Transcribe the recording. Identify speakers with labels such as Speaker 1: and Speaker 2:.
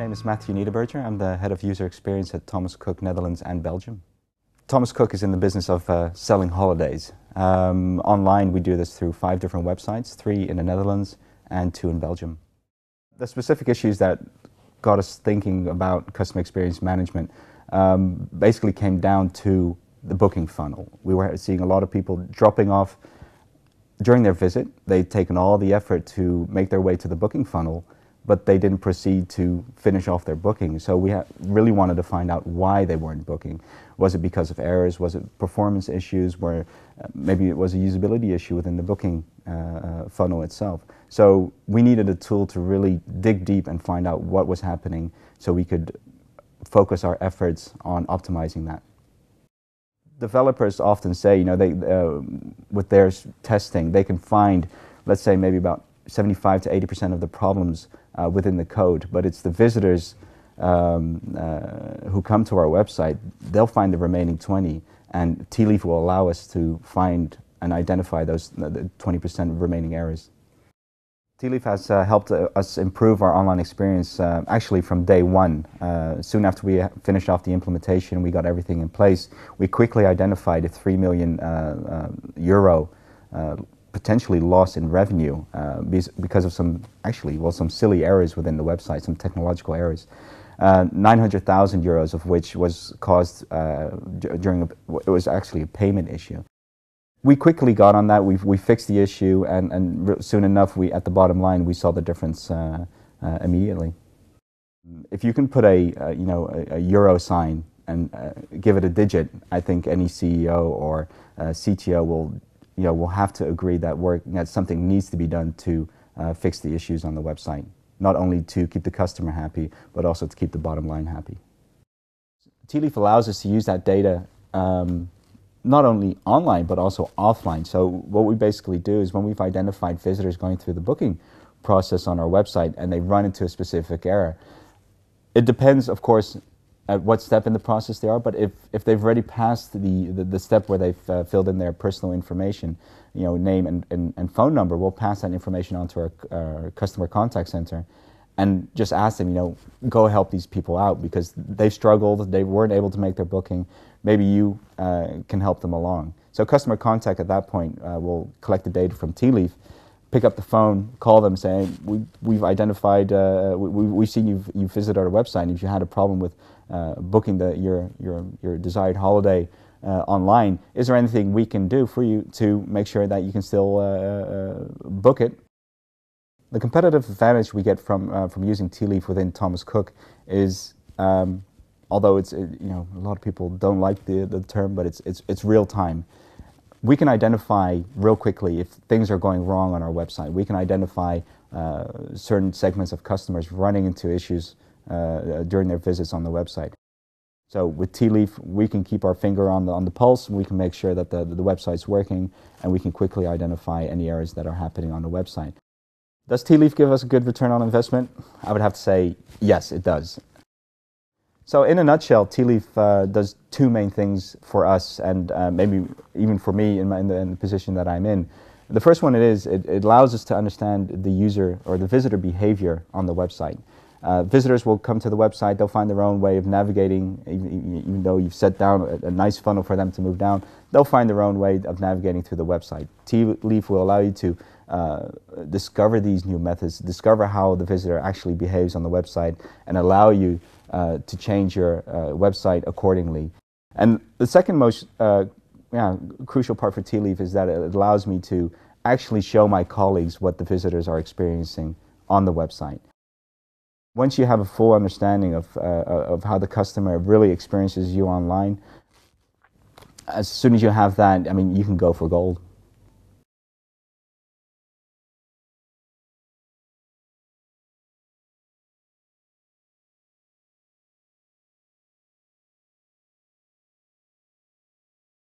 Speaker 1: name is Matthew Niederberger. I'm the head of user experience at Thomas Cook, Netherlands and Belgium. Thomas Cook is in the business of selling holidays. Online we do this through 5 different websites, 3 in the Netherlands and 2 in Belgium. The specific issues that got us thinking about customer experience management basically came down to the booking funnel. We were seeing a lot of people dropping off during their visit. They'd taken all the effort to make their way to the booking funnel, but they didn't proceed to finish off their booking. So we really wanted to find out why they weren't booking. Was it because of errors? Was it performance issues? Where maybe it was a usability issue within the booking funnel itself. So we needed a tool to really dig deep and find out what was happening so we could focus our efforts on optimizing that. Developers often say, you know, with their testing, they can find, let's say, maybe about 75 to 80% of the problems within the code, but it's the visitors who come to our website, they'll find the remaining 20, and Tealeaf will allow us to find and identify those the 20% remaining errors. Tealeaf has helped us improve our online experience actually from day one. Soon after we finished off the implementation, we got everything in place. We quickly identified a €3 million potentially loss in revenue because of some silly errors within the website, some technological errors. €900,000 of which was caused it was actually a payment issue. We quickly got on that. We fixed the issue, and soon enough, at the bottom line, we saw the difference immediately. If you can put a euro sign and give it a digit, I think any CEO or CTO will have to agree that something needs to be done to fix the issues on the website, not only to keep the customer happy, but also to keep the bottom line happy. Tealeaf allows us to use that data not only online, but also offline. So what we basically do is when we've identified visitors going through the booking process on our website and they run into a specific error, it depends, of course, at what step in the process they are, but if they've already passed the step where they've filled in their personal information, name and phone number, we'll pass that information on to our customer contact center and just ask them, go help these people out because they've struggled, they weren't able to make their booking, maybe you can help them along. So customer contact at that point will collect the data from Tealeaf, pick up the phone, call them saying, we've identified, we've seen you've visited our website, and if you had a problem with booking your desired holiday online, is there anything we can do for you to make sure that you can still book it? The competitive advantage we get from using Tealeaf within Thomas Cook is, although a lot of people don't like the term, but it's real time. We can identify real quickly if things are going wrong on our website. We can identify certain segments of customers running into issues during their visits on the website. So with Tealeaf, we can keep our finger on the pulse, and we can make sure that the website's working, and we can quickly identify any errors that are happening on the website. Does Tealeaf give us a good return on investment? I would have to say yes, it does. So in a nutshell, Tealeaf does 2 main things for us, and maybe even for me in the position that I'm in. The first one it allows us to understand the user or the visitor behavior on the website. Visitors will come to the website, they'll find their own way of navigating, even though you've set down a nice funnel for them to move down, they'll find their own way of navigating through the website. Tealeaf will allow you to discover these new methods, discover how the visitor actually behaves on the website, and allow you to change your website accordingly. And the second most crucial part for Tealeaf is that it allows me to actually show my colleagues what the visitors are experiencing on the website. Once you have a full understanding of how the customer really experiences you online, as soon as you have that, you can go for gold.